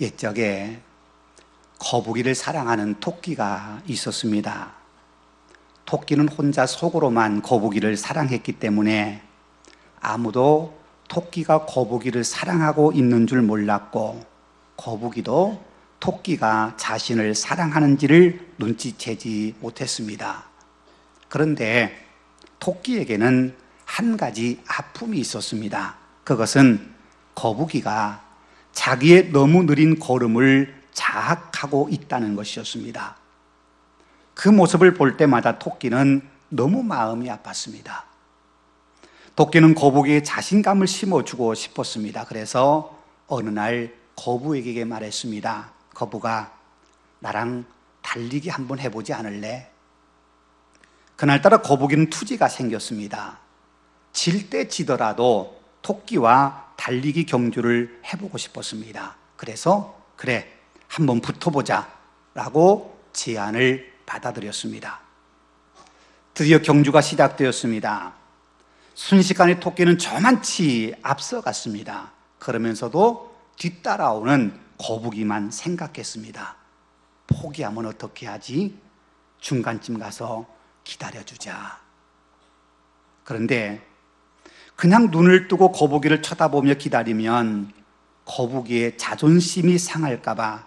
옛적에 거북이를 사랑하는 토끼가 있었습니다. 토끼는 혼자 속으로만 거북이를 사랑했기 때문에 아무도 토끼가 거북이를 사랑하고 있는 줄 몰랐고, 거북이도 토끼가 자신을 사랑하는지를 눈치채지 못했습니다. 그런데 토끼에게는 한 가지 아픔이 있었습니다. 그것은 거북이가 자기의 너무 느린 걸음을 자학하고 있다는 것이었습니다. 그 모습을 볼 때마다 토끼는 너무 마음이 아팠습니다. 토끼는 거북이에 자신감을 심어주고 싶었습니다. 그래서 어느 날 거북이에게 말했습니다. 거북아, 나랑 달리기 한번 해보지 않을래? 그날따라 거북이는 투지가 생겼습니다. 질 때 지더라도 토끼와 달리기 경주를 해보고 싶었습니다. 그래서 그래, 한번 붙어보자 라고 제안을 받아들였습니다. 드디어 경주가 시작되었습니다. 순식간에 토끼는 저만치 앞서갔습니다. 그러면서도 뒤따라오는 거북이만 생각했습니다. 포기하면 어떻게 하지? 중간쯤 가서 기다려주자. 그런데 그냥 눈을 뜨고 거북이를 쳐다보며 기다리면 거북이의 자존심이 상할까봐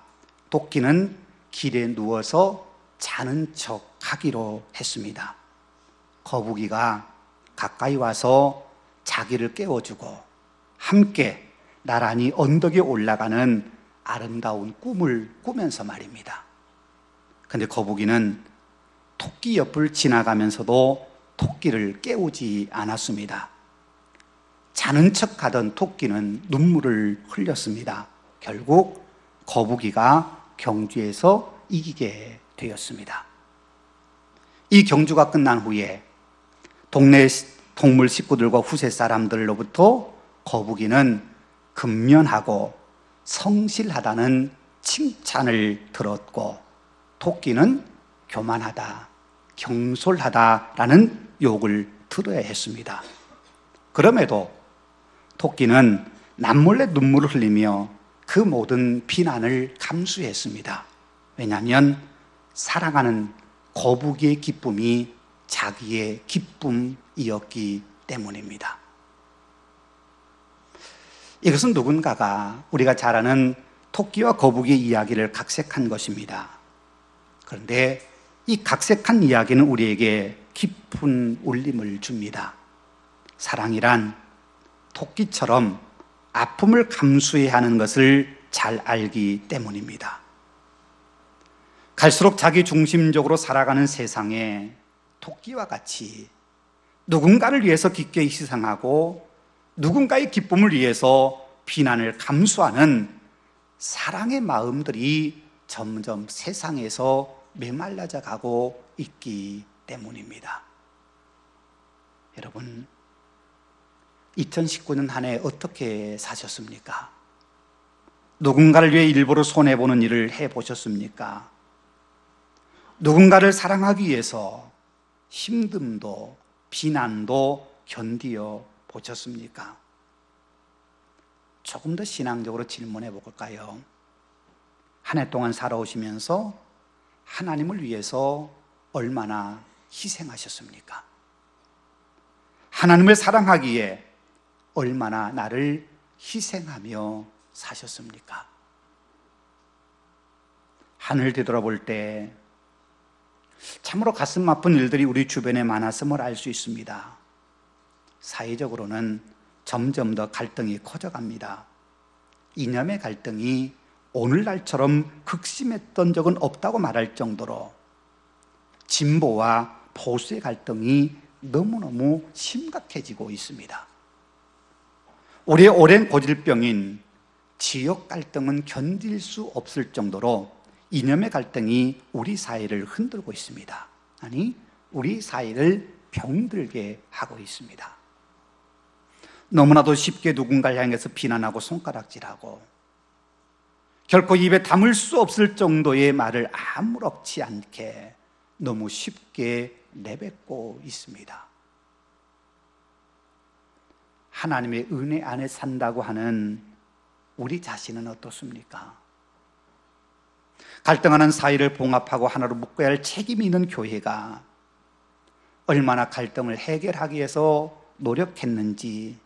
토끼는 길에 누워서 자는 척 하기로 했습니다. 거북이가 가까이 와서 자기를 깨워주고 함께 나란히 언덕에 올라가는 아름다운 꿈을 꾸면서 말입니다. 그런데 거북이는 토끼 옆을 지나가면서도 토끼를 깨우지 않았습니다. 자는 척 하던 토끼는 눈물을 흘렸습니다. 결국 거북이가 경주에서 이기게 되었습니다. 이 경주가 끝난 후에 동네 동물 식구들과 후세 사람들로부터 거북이는 근면하고 성실하다는 칭찬을 들었고, 토끼는 교만하다, 경솔하다라는 욕을 들어야 했습니다. 그럼에도 토끼는 남몰래 눈물을 흘리며 그 모든 비난을 감수했습니다. 왜냐하면 사랑하는 거북이의 기쁨이 자기의 기쁨이었기 때문입니다. 이것은 누군가가 우리가 잘 아는 토끼와 거북이의 이야기를 각색한 것입니다. 그런데 이 각색한 이야기는 우리에게 깊은 울림을 줍니다. 사랑이란 토끼처럼 아픔을 감수해야 하는 것을 잘 알기 때문입니다. 갈수록 자기 중심적으로 살아가는 세상에 토끼와 같이 누군가를 위해서 기꺼이 희생하고 누군가의 기쁨을 위해서 비난을 감수하는 사랑의 마음들이 점점 세상에서 메말라져 가고 있기 때문입니다. 여러분, 2019년 한 해 어떻게 사셨습니까? 누군가를 위해 일부러 손해보는 일을 해보셨습니까? 누군가를 사랑하기 위해서 힘듦도 비난도 견디어 보셨습니까? 조금 더 신앙적으로 질문해 볼까요? 한 해 동안 살아오시면서 하나님을 위해서 얼마나 희생하셨습니까? 하나님을 사랑하기에 얼마나 나를 희생하며 사셨습니까? 하늘 뒤돌아볼 때 참으로 가슴 아픈 일들이 우리 주변에 많았음을 알 수 있습니다. 사회적으로는 점점 더 갈등이 커져갑니다. 이념의 갈등이 오늘날처럼 극심했던 적은 없다고 말할 정도로 진보와 보수의 갈등이 너무너무 심각해지고 있습니다. 우리의 오랜 고질병인 지역 갈등은 견딜 수 없을 정도로 이념의 갈등이 우리 사회를 흔들고 있습니다. 아니, 우리 사회를 병들게 하고 있습니다. 너무나도 쉽게 누군가를 향해서 비난하고 손가락질하고 결코 입에 담을 수 없을 정도의 말을 아무렇지 않게 너무 쉽게 내뱉고 있습니다. 하나님의 은혜 안에 산다고 하는 우리 자신은 어떻습니까? 갈등하는 사이를 봉합하고 하나로 묶어야 할 책임이 있는 교회가 얼마나 갈등을 해결하기 위해서 노력했는지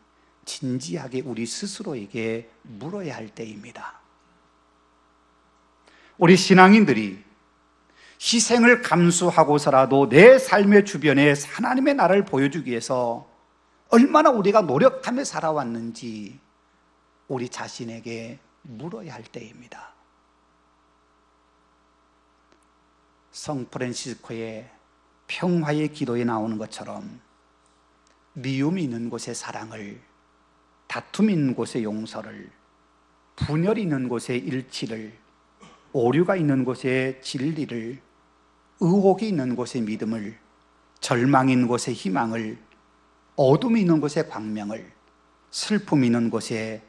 진지하게 우리 스스로에게 물어야 할 때입니다. 우리 신앙인들이 희생을 감수하고서라도 내 삶의 주변에 하나님의 나라를 보여주기 위해서 얼마나 우리가 노력하며 살아왔는지 우리 자신에게 물어야 할 때입니다. 성 프란시스코의 평화의 기도에 나오는 것처럼 미움이 있는 곳에 사랑을, 다툼이 있는 곳에 용서를, 분열이 있는 곳에 일치를, 오류가 있는 곳에 진리를, 의혹이 있는 곳에 믿음을, 절망이 있는 곳에 희망을, 어둠이 있는 곳에 광명을, 슬픔이 있는 곳에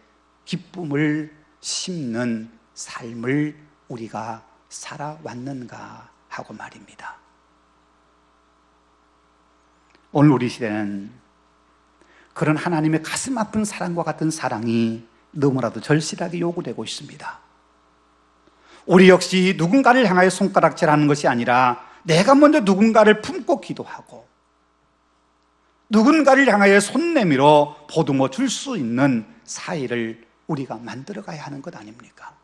기쁨을 심는 삶을 우리가 살아왔는가 하고 말입니다. 오늘 우리 시대는 그런 하나님의 가슴 아픈 사랑과 같은 사랑이 너무나도 절실하게 요구되고 있습니다. 우리 역시 누군가를 향하여 손가락질하는 것이 아니라 내가 먼저 누군가를 품고 기도하고 누군가를 향하여 손 내밀어 보듬어 줄 수 있는 사이를 우리가 만들어가야 하는 것 아닙니까?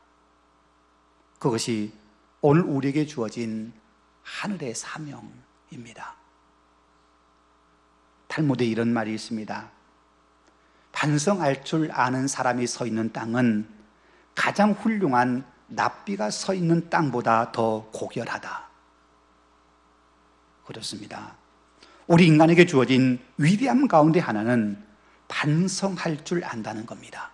그것이 오늘 우리에게 주어진 하늘의 사명입니다. 탈무드에 이런 말이 있습니다. 반성할 줄 아는 사람이 서 있는 땅은 가장 훌륭한 납비가 서 있는 땅보다 더 고결하다. 그렇습니다. 우리 인간에게 주어진 위대함 가운데 하나는 반성할 줄 안다는 겁니다.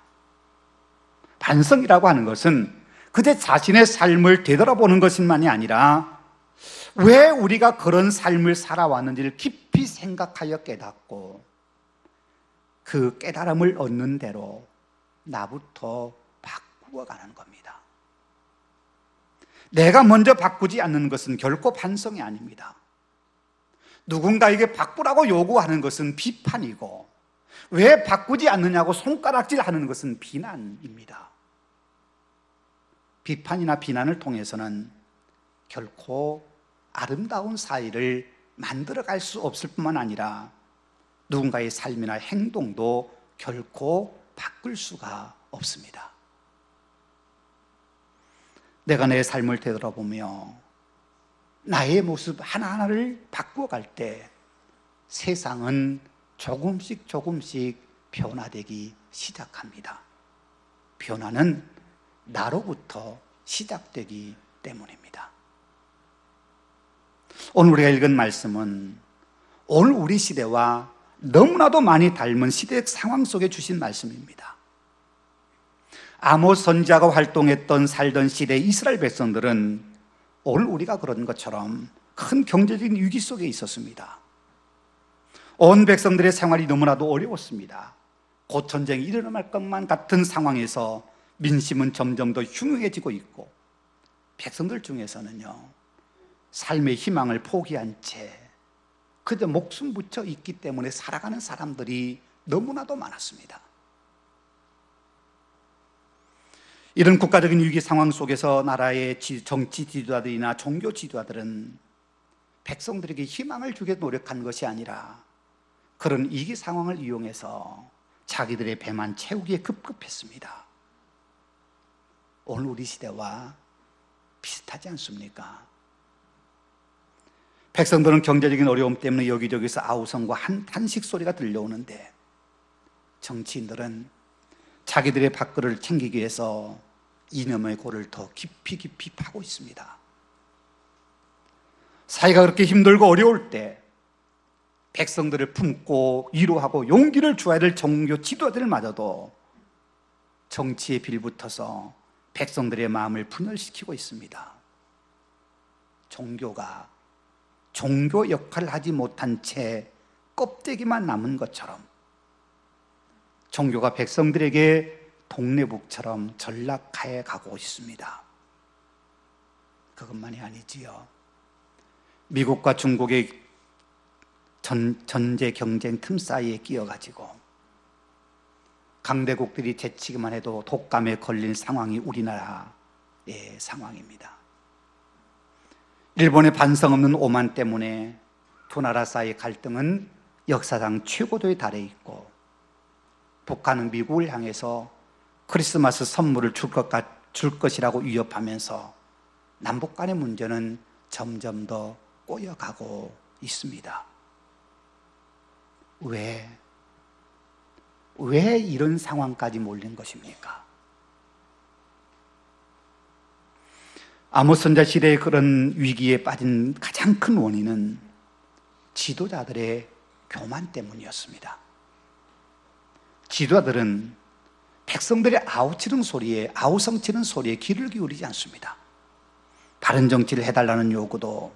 반성이라고 하는 것은 그저 자신의 삶을 되돌아보는 것만이 아니라 왜 우리가 그런 삶을 살아왔는지를 깊이 생각하여 깨닫고 그 깨달음을 얻는 대로 나부터 바꾸어가는 겁니다. 내가 먼저 바꾸지 않는 것은 결코 반성이 아닙니다. 누군가에게 바꾸라고 요구하는 것은 비판이고 왜 바꾸지 않느냐고 손가락질하는 것은 비난입니다. 비판이나 비난을 통해서는 결코 아름다운 사이를 만들어갈 수 없을 뿐만 아니라 누군가의 삶이나 행동도 결코 바꿀 수가 없습니다. 내가 내 삶을 되돌아보며 나의 모습 하나하나를 바꾸어갈 때 세상은 조금씩 변화되기 시작합니다. 변화는 나로부터 시작되기 때문입니다. 오늘 우리가 읽은 말씀은 오늘 우리 시대와 너무나도 많이 닮은 시대의 상황 속에 주신 말씀입니다. 아모스 선지자가 활동했던 살던 시대 이스라엘 백성들은 오늘 우리가 그런 것처럼 큰 경제적인 위기 속에 있었습니다. 온 백성들의 생활이 너무나도 어려웠습니다. 곧 전쟁이 일어날 것만 같은 상황에서 민심은 점점 더 흉흉해지고 있고 백성들 중에서는요 삶의 희망을 포기한 채 그저 목숨 붙여 있기 때문에 살아가는 사람들이 너무나도 많았습니다. 이런 국가적인 위기 상황 속에서 나라의 정치 지도자들이나 종교 지도자들은 백성들에게 희망을 주게 노력한 것이 아니라 그런 위기 상황을 이용해서 자기들의 배만 채우기에 급급했습니다. 오늘 우리 시대와 비슷하지 않습니까? 백성들은 경제적인 어려움 때문에 여기저기서 아우성과 탄식 소리가 들려오는데 정치인들은 자기들의 밥그릇을 챙기기 위해서 이념의 골을 더 깊이 파고 있습니다. 사회가 그렇게 힘들고 어려울 때 백성들을 품고 위로하고 용기를 주어야 될 종교 지도자들마저도 정치에 빌붙어서 백성들의 마음을 분열시키고 있습니다. 종교가 종교 역할을 하지 못한 채 껍데기만 남은 것처럼 종교가 백성들에게 동네북처럼 전락해 가고 있습니다. 그것만이 아니지요. 미국과 중국의 전제 경쟁 틈 사이에 끼어가지고 강대국들이 제치기만 해도 독감에 걸린 상황이 우리나라의 상황입니다. 일본의 반성 없는 오만 때문에 두 나라 사이의 갈등은 역사상 최고도에 달해 있고, 북한은 미국을 향해서 크리스마스 선물을 줄 것이라고 위협하면서 남북 간의 문제는 점점 더 꼬여가고 있습니다. 왜 이런 상황까지 몰린 것입니까? 아모스 선지자 시대의 그런 위기에 빠진 가장 큰 원인은 지도자들의 교만 때문이었습니다. 지도자들은 백성들의 아우성치는 소리에 귀를 기울이지 않습니다. 바른 정치를 해달라는 요구도,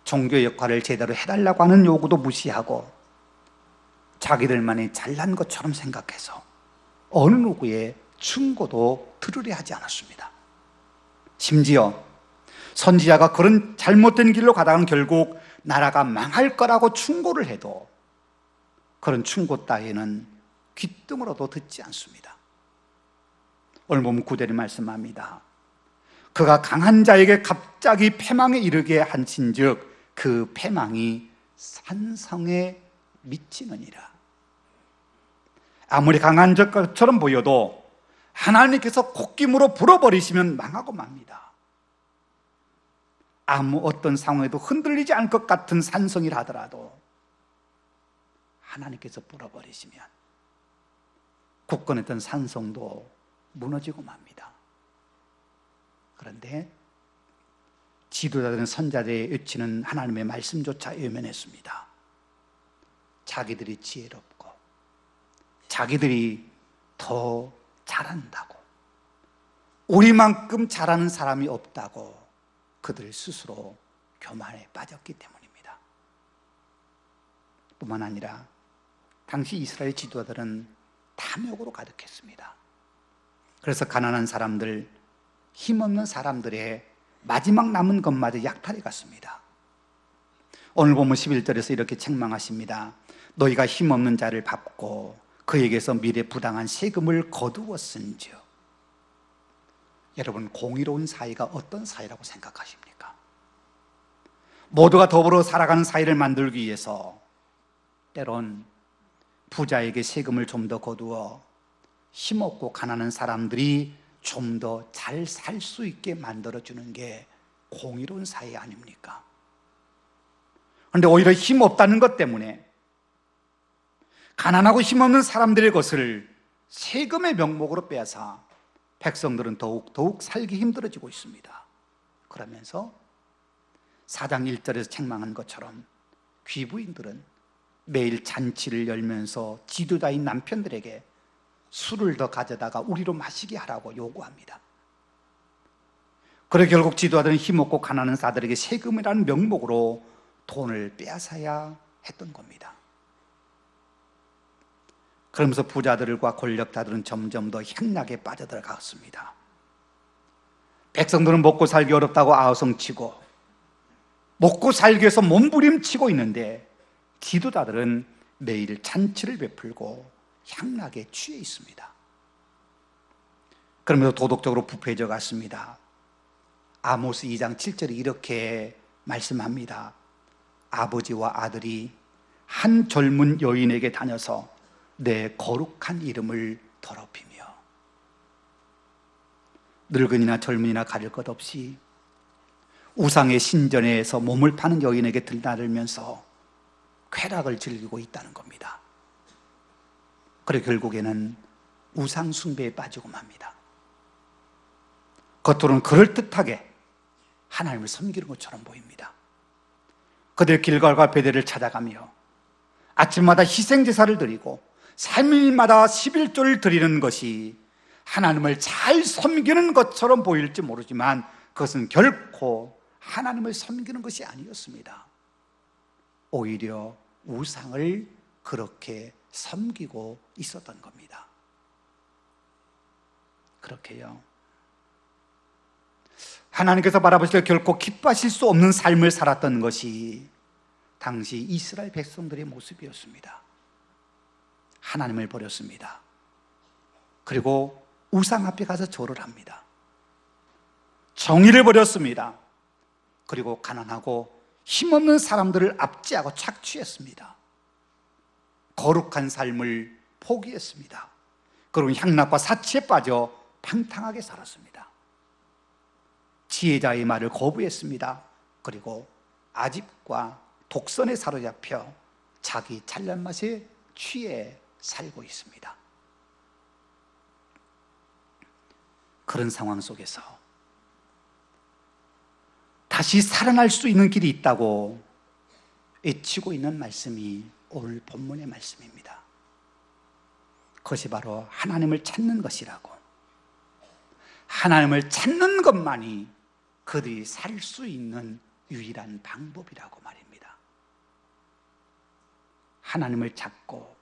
종교 역할을 제대로 해달라고 하는 요구도 무시하고 자기들만이 잘난 것처럼 생각해서 어느 누구의 충고도 들으려 하지 않았습니다. 심지어 선지자가 그런 잘못된 길로 가다가는 결국 나라가 망할 거라고 충고를 해도 그런 충고 따위는 귓등으로도 듣지 않습니다. 오늘 보면 9절에 말씀합니다. 그가 강한 자에게 갑자기 패망에 이르게 한친즉 그 패망이 산성에 미치느니라. 아무리 강한 것처럼 보여도 하나님께서 콧김으로 불어버리시면 망하고 맙니다. 아무 어떤 상황에도 흔들리지 않을 것 같은 산성이라 하더라도 하나님께서 불어버리시면 굳건했던 산성도 무너지고 맙니다. 그런데 지도자들은 선자들의 외치는 하나님의 말씀조차 외면했습니다. 자기들이 지혜롭고 자기들이 더 잘한다고, 우리만큼 잘하는 사람이 없다고 그들 스스로 교만에 빠졌기 때문입니다. 뿐만 아니라 당시 이스라엘 지도자들은 탐욕으로 가득했습니다. 그래서 가난한 사람들, 힘없는 사람들의 마지막 남은 것마저 약탈해 갔습니다. 오늘 보면 11절에서 이렇게 책망하십니다. 너희가 힘없는 자를 밟고 그에게서 미래 부당한 세금을 거두었은즉. 여러분, 공의로운 사회가 어떤 사회라고 생각하십니까? 모두가 더불어 살아가는 사회를 만들기 위해서 때론 부자에게 세금을 좀 더 거두어 힘없고 가난한 사람들이 좀 더 잘 살 수 있게 만들어주는 게 공의로운 사회 아닙니까? 그런데 오히려 힘없다는 것 때문에 가난하고 힘없는 사람들의 것을 세금의 명목으로 빼앗아 백성들은 더욱 살기 힘들어지고 있습니다. 그러면서 4장 1절에서 책망한 것처럼 귀부인들은 매일 잔치를 열면서 지도자인 남편들에게 술을 더 가져다가 우리로 마시게 하라고 요구합니다. 그래 결국 지도자들은 힘없고 가난한 자들에게 세금이라는 명목으로 돈을 빼앗아야 했던 겁니다. 그러면서 부자들과 권력자들은 점점 더 향락에 빠져들어갔습니다. 백성들은 먹고 살기 어렵다고 아우성치고 먹고 살기 위해서 몸부림치고 있는데 지도자들은 매일 잔치를 베풀고 향락에 취해 있습니다. 그러면서 도덕적으로 부패해져 갔습니다. 아모스 2장 7절에 이렇게 말씀합니다. 아버지와 아들이 한 젊은 여인에게 다녀서 내 거룩한 이름을 더럽히며, 늙은이나 젊은이나 가릴 것 없이 우상의 신전에서 몸을 파는 여인에게 들나들면서 쾌락을 즐기고 있다는 겁니다. 그래 결국에는 우상 숭배에 빠지고 맙니다. 겉으로는 그럴듯하게 하나님을 섬기는 것처럼 보입니다. 그들 길갈과 베델을 찾아가며 아침마다 희생제사를 드리고 3일마다 11조를 드리는 것이 하나님을 잘 섬기는 것처럼 보일지 모르지만 그것은 결코 하나님을 섬기는 것이 아니었습니다. 오히려 우상을 그렇게 섬기고 있었던 겁니다. 그렇게요, 하나님께서 바라보실 때 결코 기뻐하실 수 없는 삶을 살았던 것이 당시 이스라엘 백성들의 모습이었습니다. 하나님을 버렸습니다. 그리고 우상 앞에 가서 절을 합니다. 정의를 버렸습니다. 그리고 가난하고 힘없는 사람들을 압제하고 착취했습니다. 거룩한 삶을 포기했습니다. 그리고 향락과 사치에 빠져 방탕하게 살았습니다. 지혜자의 말을 거부했습니다. 그리고 아집과 독선에 사로잡혀 자기 잘난 맛에 취해 살고 있습니다. 그런 상황 속에서 다시 살아날 수 있는 길이 있다고 외치고 있는 말씀이 오늘 본문의 말씀입니다. 그것이 바로 하나님을 찾는 것이라고, 하나님을 찾는 것만이 그들이 살 수 있는 유일한 방법이라고 말입니다. 하나님을 찾고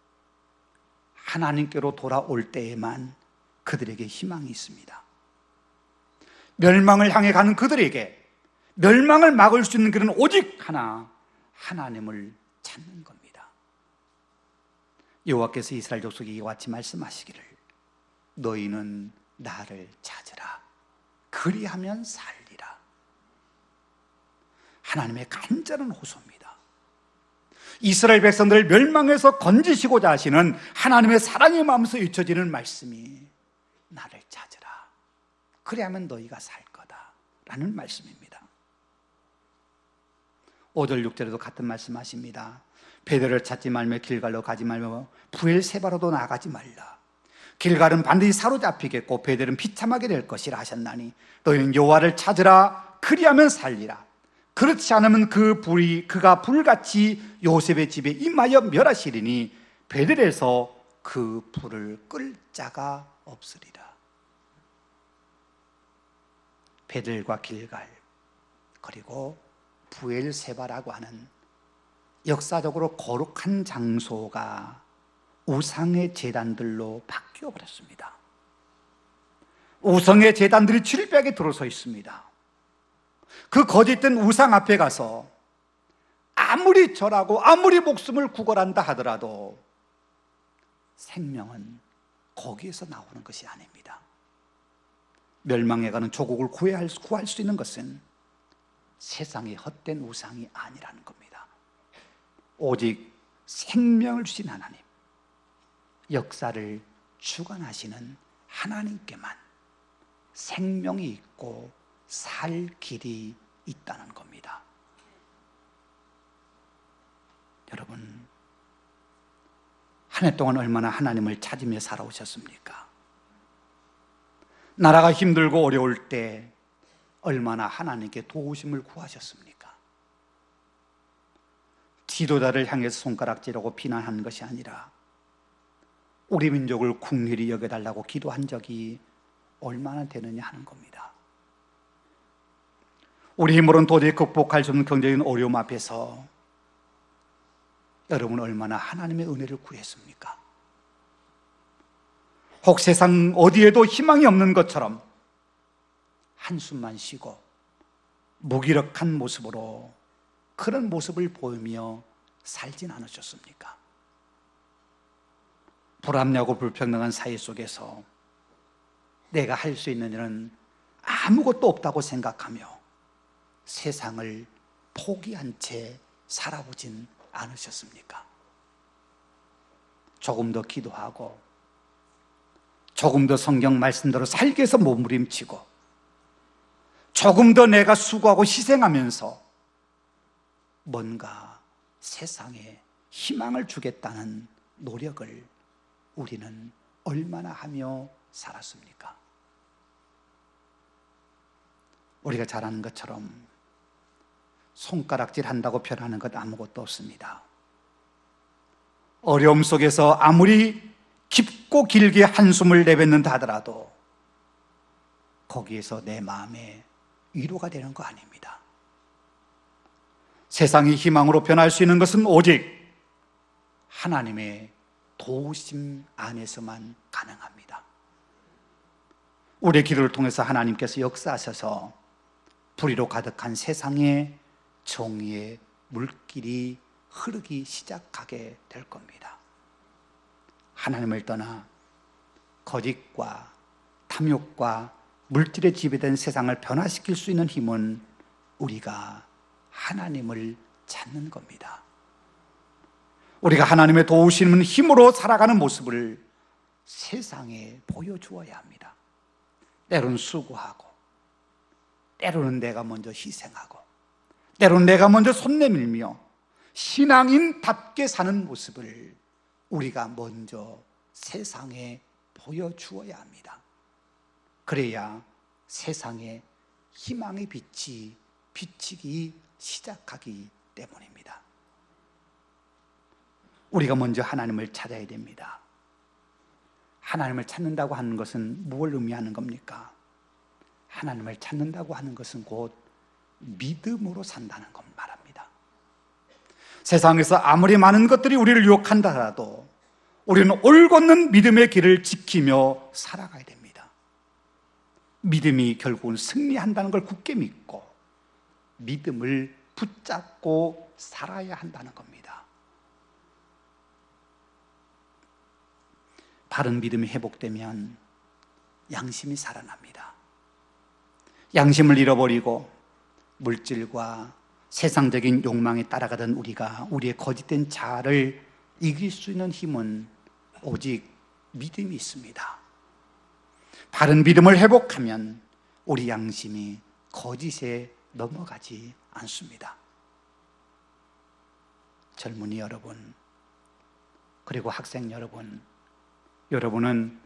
하나님께로 돌아올 때에만 그들에게 희망이 있습니다. 멸망을 향해 가는 그들에게 멸망을 막을 수 있는 길은 오직 하나, 하나님을 찾는 겁니다. 여호와께서 이스라엘 족속에게 이와 같이 말씀하시기를, 너희는 나를 찾으라, 그리하면 살리라. 하나님의 간절한 호소입니다. 이스라엘 백성들을 멸망에서 건지시고자 하시는 하나님의 사랑의 마음에서 잊혀지는 말씀이, 나를 찾으라, 그리하면 너희가 살 거다 라는 말씀입니다. 5절 6절에도 같은 말씀하십니다. 베델을 찾지 말며 길갈로 가지 말며 부엘세바로도 나가지 말라. 길갈은 반드시 사로잡히겠고 베델은 비참하게 될 것이라 하셨나니 너희는 여호와를 찾으라, 그리하면 살리라. 그렇지 않으면 그가 불같이 요셉의 집에 임하여 멸하시리니 베델에서 그 불을 끌 자가 없으리라. 베델과 길갈, 그리고 부엘세바라고 하는 역사적으로 거룩한 장소가 우상의 제단들로 바뀌어 버렸습니다. 우상의 제단들이 질비하게 들어서 있습니다. 그 거짓된 우상 앞에 가서 아무리 절하고 아무리 목숨을 구걸한다 하더라도 생명은 거기에서 나오는 것이 아닙니다. 멸망해가는 조국을 구할 수 있는 것은 세상의 헛된 우상이 아니라는 겁니다. 오직 생명을 주신 하나님, 역사를 주관하시는 하나님께만 생명이 있고 살 길이 있다는 겁니다. 여러분, 한 해 동안 얼마나 하나님을 찾으며 살아오셨습니까? 나라가 힘들고 어려울 때 얼마나 하나님께 도우심을 구하셨습니까? 지도자를 향해서 손가락질하고 비난하는 것이 아니라 우리 민족을 국률이 여겨달라고 기도한 적이 얼마나 되느냐 하는 겁니다. 우리 힘으로는 도저히 극복할 수 없는 경제적인 어려움 앞에서 여러분 얼마나 하나님의 은혜를 구했습니까? 혹 세상 어디에도 희망이 없는 것처럼 한숨만 쉬고 무기력한 모습으로 그런 모습을 보이며 살진 않으셨습니까? 불합리하고 불평등한 사회 속에서 내가 할 수 있는 일은 아무것도 없다고 생각하며 세상을 포기한 채 살아보진 않으셨습니까? 조금 더 기도하고 조금 더 성경 말씀대로 살기 위해서 몸부림치고 조금 더 내가 수고하고 희생하면서 뭔가 세상에 희망을 주겠다는 노력을 우리는 얼마나 하며 살았습니까? 우리가 잘 아는 것처럼 손가락질 한다고 변하는 것 아무것도 없습니다. 어려움 속에서 아무리 깊고 길게 한숨을 내뱉는다 하더라도 거기에서 내 마음에 위로가 되는 거 아닙니다. 세상이 희망으로 변할 수 있는 것은 오직 하나님의 도우심 안에서만 가능합니다. 우리의 기도를 통해서 하나님께서 역사하셔서 불의로 가득한 세상에 정의의 물길이 흐르기 시작하게 될 겁니다. 하나님을 떠나 거짓과 탐욕과 물질에 지배된 세상을 변화시킬 수 있는 힘은 우리가 하나님을 찾는 겁니다. 우리가 하나님의 도우시는 힘으로 살아가는 모습을 세상에 보여주어야 합니다. 때로는 수고하고, 때로는 내가 먼저 희생하고, 때로는 내가 먼저 손 내밀며 신앙인답게 사는 모습을 우리가 먼저 세상에 보여주어야 합니다. 그래야 세상에 희망의 빛이 비치기 시작하기 때문입니다. 우리가 먼저 하나님을 찾아야 됩니다. 하나님을 찾는다고 하는 것은 무엇을 의미하는 겁니까? 하나님을 찾는다고 하는 것은 곧 믿음으로 산다는 것 말합니다. 세상에서 아무리 많은 것들이 우리를 유혹한다 하더라도 우리는 올곧는 믿음의 길을 지키며 살아가야 됩니다. 믿음이 결국은 승리한다는 걸 굳게 믿고 믿음을 붙잡고 살아야 한다는 겁니다. 바른 믿음이 회복되면 양심이 살아납니다. 양심을 잃어버리고 물질과 세상적인 욕망에 따라가던 우리가 우리의 거짓된 자아를 이길 수 있는 힘은 오직 믿음이 있습니다. 바른 믿음을 회복하면 우리 양심이 거짓에 넘어가지 않습니다. 젊은이 여러분, 그리고 학생 여러분, 여러분은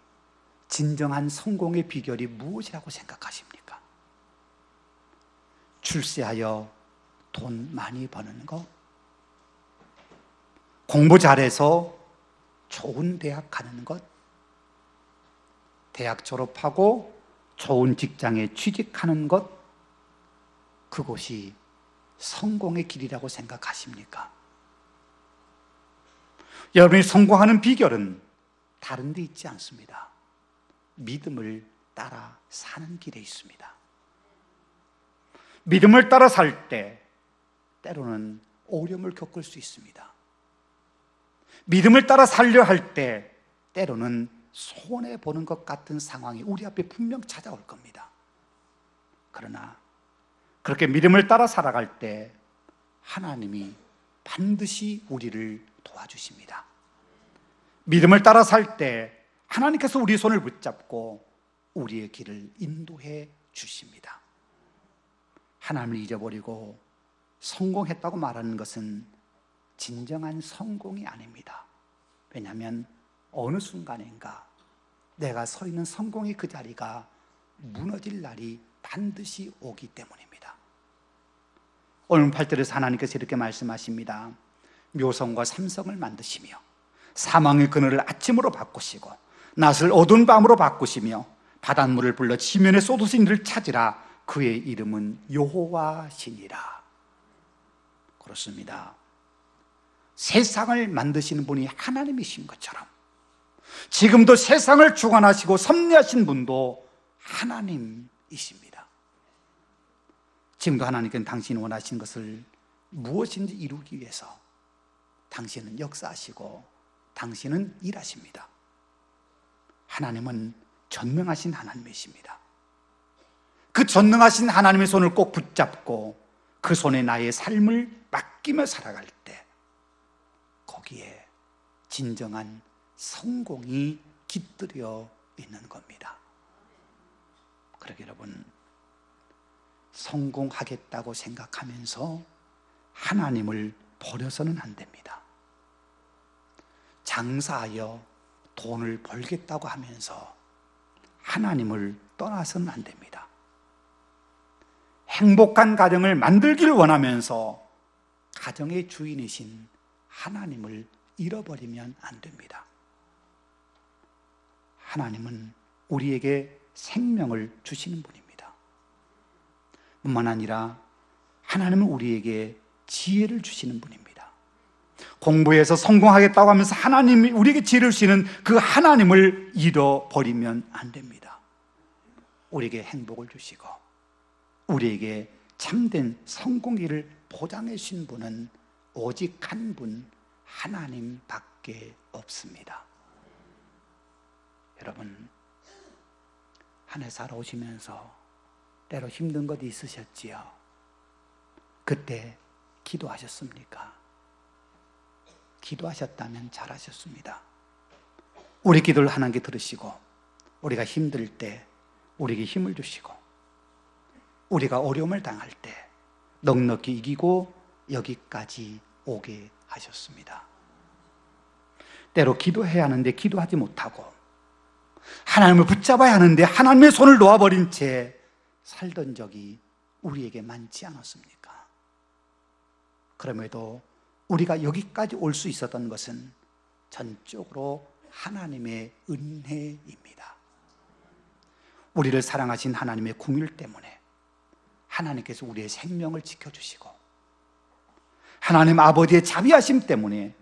진정한 성공의 비결이 무엇이라고 생각하십니까? 출세하여 돈 많이 버는 거? 공부 잘해서 좋은 대학 가는 것? 대학 졸업하고 좋은 직장에 취직하는 것? 그것이 성공의 길이라고 생각하십니까? 여러분이 성공하는 비결은 다른 데 있지 않습니다. 믿음을 따라 사는 길에 있습니다. 믿음을 따라 살 때 때로는 어려움을 겪을 수 있습니다. 믿음을 따라 살려 할 때 때로는 손해보는 것 같은 상황이 우리 앞에 분명 찾아올 겁니다. 그러나 그렇게 믿음을 따라 살아갈 때 하나님이 반드시 우리를 도와주십니다. 믿음을 따라 살 때 하나님께서 우리의 손을 붙잡고 우리의 길을 인도해 주십니다. 하나님을 잊어버리고 성공했다고 말하는 것은 진정한 성공이 아닙니다. 왜냐하면 어느 순간인가 내가 서 있는 성공의 그 자리가 무너질 날이 반드시 오기 때문입니다. 오늘 8절에서 하나님께서 이렇게 말씀하십니다. 묘성과 삼성을 만드시며 사망의 그늘을 아침으로 바꾸시고 낯을 어두운 밤으로 바꾸시며 바닷물을 불러 지면에 쏟으신 이를 찾으라. 그의 이름은 여호와시니라. 그렇습니다. 세상을 만드시는 분이 하나님이신 것처럼 지금도 세상을 주관하시고 섭리하신 분도 하나님이십니다. 지금도 하나님께는 당신이 원하시는 것을 무엇인지 이루기 위해서 당신은 역사하시고 당신은 일하십니다. 하나님은 전능하신 하나님이십니다. 그 전능하신 하나님의 손을 꼭 붙잡고 그 손에 나의 삶을 맡기며 살아갈 때 거기에 진정한 성공이 깃들여 있는 겁니다. 그러게 여러분, 성공하겠다고 생각하면서 하나님을 버려서는 안 됩니다. 장사하여 돈을 벌겠다고 하면서 하나님을 떠나서는 안 됩니다. 행복한 가정을 만들기를 원하면서 가정의 주인이신 하나님을 잃어버리면 안 됩니다. 하나님은 우리에게 생명을 주시는 분입니다. 뿐만 아니라 하나님은 우리에게 지혜를 주시는 분입니다. 공부해서 성공하겠다고 하면서 하나님이 우리에게 지혜를 주시는 그 하나님을 잃어버리면 안 됩니다. 우리에게 행복을 주시고 우리에게 참된 성공기를 보장해 주신 분은 오직 한 분, 하나님밖에 없습니다. 여러분, 한 해 살아오시면서 때로 힘든 것 있으셨지요? 그때 기도하셨습니까? 기도하셨다면 잘하셨습니다. 우리 기도를 하나님께 들으시고, 우리가 힘들 때 우리에게 힘을 주시고, 우리가 어려움을 당할 때 넉넉히 이기고 여기까지 오게 하셨습니다. 때로 기도해야 하는데 기도하지 못하고, 하나님을 붙잡아야 하는데 하나님의 손을 놓아버린 채 살던 적이 우리에게 많지 않았습니까? 그럼에도 우리가 여기까지 올 수 있었던 것은 전적으로 하나님의 은혜입니다. 우리를 사랑하신 하나님의 긍휼 때문에 하나님께서 우리의 생명을 지켜주시고, 하나님 아버지의 자비하심 때문에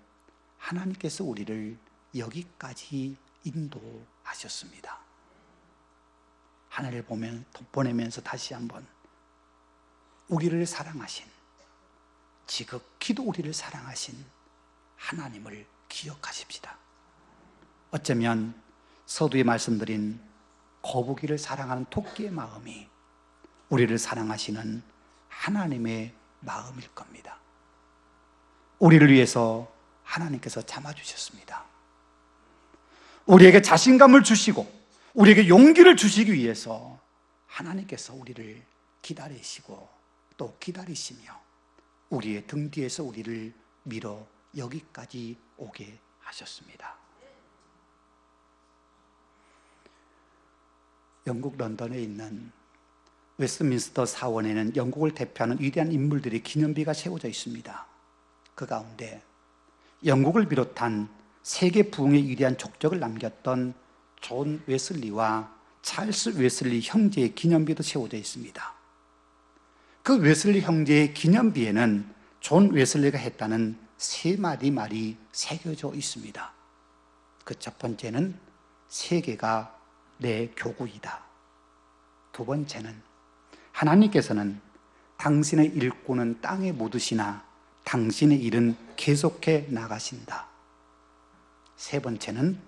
하나님께서 우리를 여기까지 인도하셨습니다. 하늘을 보내면서 다시 한번 우리를 사랑하신, 지극히도 우리를 사랑하신 하나님을 기억하십시다. 어쩌면 서두에 말씀드린 거북이를 사랑하는 토끼의 마음이 우리를 사랑하시는 하나님의 마음일 겁니다. 우리를 위해서 하나님께서 참아주셨습니다. 우리에게 자신감을 주시고 우리에게 용기를 주시기 위해서 하나님께서 우리를 기다리시고 또 기다리시며 우리의 등 뒤에서 우리를 밀어 여기까지 오게 하셨습니다. 영국 런던에 있는 웨스트민스터 사원에는 영국을 대표하는 위대한 인물들의 기념비가 세워져 있습니다. 그 가운데 영국을 비롯한 세계 부흥의 위대한 족적을 남겼던 존 웨슬리와 찰스 웨슬리 형제의 기념비도 세워져 있습니다. 그 웨슬리 형제의 기념비에는 존 웨슬리가 했다는 세 마디 말이 새겨져 있습니다. 그 첫 번째는 세계가 내 교구이다. 두 번째는 하나님께서는 당신의 일꾼은 땅에 묻으시나 당신의 일은 계속해 나가신다. 세 번째는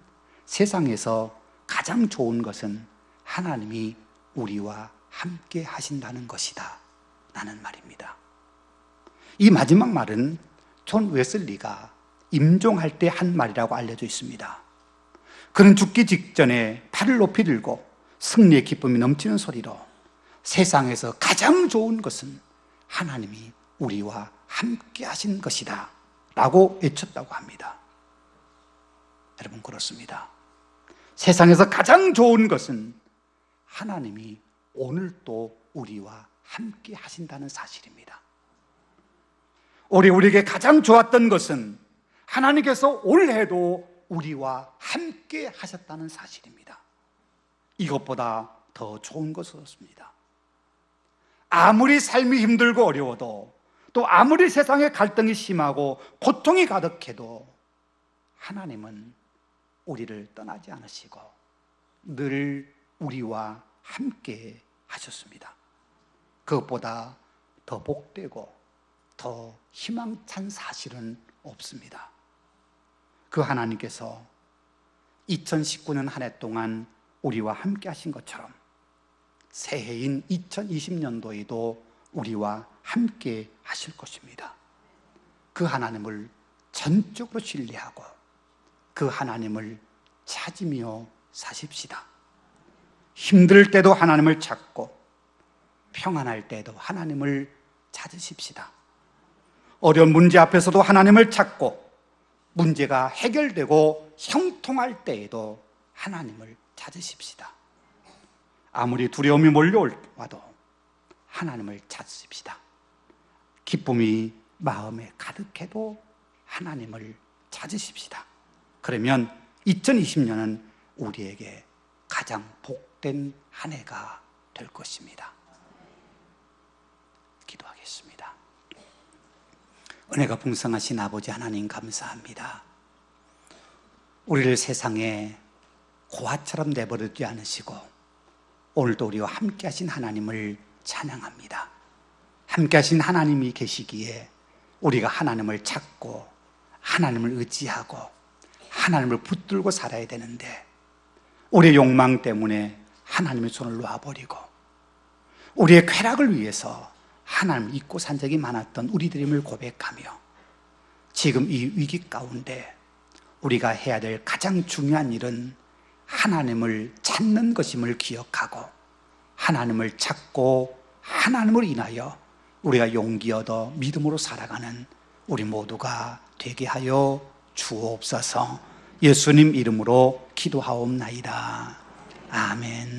세상에서 가장 좋은 것은 하나님이 우리와 함께 하신다는 것이다 라는 말입니다. 이 마지막 말은 존 웨슬리가 임종할 때 한 말이라고 알려져 있습니다. 그는 죽기 직전에 팔을 높이 들고 승리의 기쁨이 넘치는 소리로 세상에서 가장 좋은 것은 하나님이 우리와 함께 하신 것이다 라고 외쳤다고 합니다. 여러분, 그렇습니다. 세상에서 가장 좋은 것은 하나님이 오늘 또 우리와 함께 하신다는 사실입니다. 우리에게 가장 좋았던 것은 하나님께서 올해도 우리와 함께 하셨다는 사실입니다. 이것보다 더 좋은 것은 없습니다. 아무리 삶이 힘들고 어려워도, 또 아무리 세상에 갈등이 심하고 고통이 가득해도 하나님은 우리를 떠나지 않으시고 늘 우리와 함께 하셨습니다. 그것보다 더 복되고 더 희망찬 사실은 없습니다. 그 하나님께서 2019년 한 해 동안 우리와 함께 하신 것처럼 새해인 2020년도에도 우리와 함께 하실 것입니다. 그 하나님을 전적으로 신뢰하고 그 하나님을 찾으며 사십시다. 힘들 때도 하나님을 찾고 평안할 때도 하나님을 찾으십시다. 어려운 문제 앞에서도 하나님을 찾고 문제가 해결되고 형통할 때에도 하나님을 찾으십시다. 아무리 두려움이 몰려와도 하나님을 찾으십시다. 기쁨이 마음에 가득해도 하나님을 찾으십시다. 그러면 2020년은 우리에게 가장 복된 한 해가 될 것입니다. 기도하겠습니다. 은혜가 풍성하신 아버지 하나님, 감사합니다. 우리를 세상에 고아처럼 내버려두지 않으시고 오늘도 우리와 함께 하신 하나님을 찬양합니다. 함께 하신 하나님이 계시기에 우리가 하나님을 찾고 하나님을 의지하고 하나님을 붙들고 살아야 되는데, 우리의 욕망 때문에 하나님의 손을 놓아버리고 우리의 쾌락을 위해서 하나님을 잊고 산 적이 많았던 우리들임을 고백하며 지금 이 위기 가운데 우리가 해야 될 가장 중요한 일은 하나님을 찾는 것임을 기억하고 하나님을 찾고 하나님을 인하여 우리가 용기 얻어 믿음으로 살아가는 우리 모두가 되게 하여 주옵소서. 예수님 이름으로 기도하옵나이다. 아멘.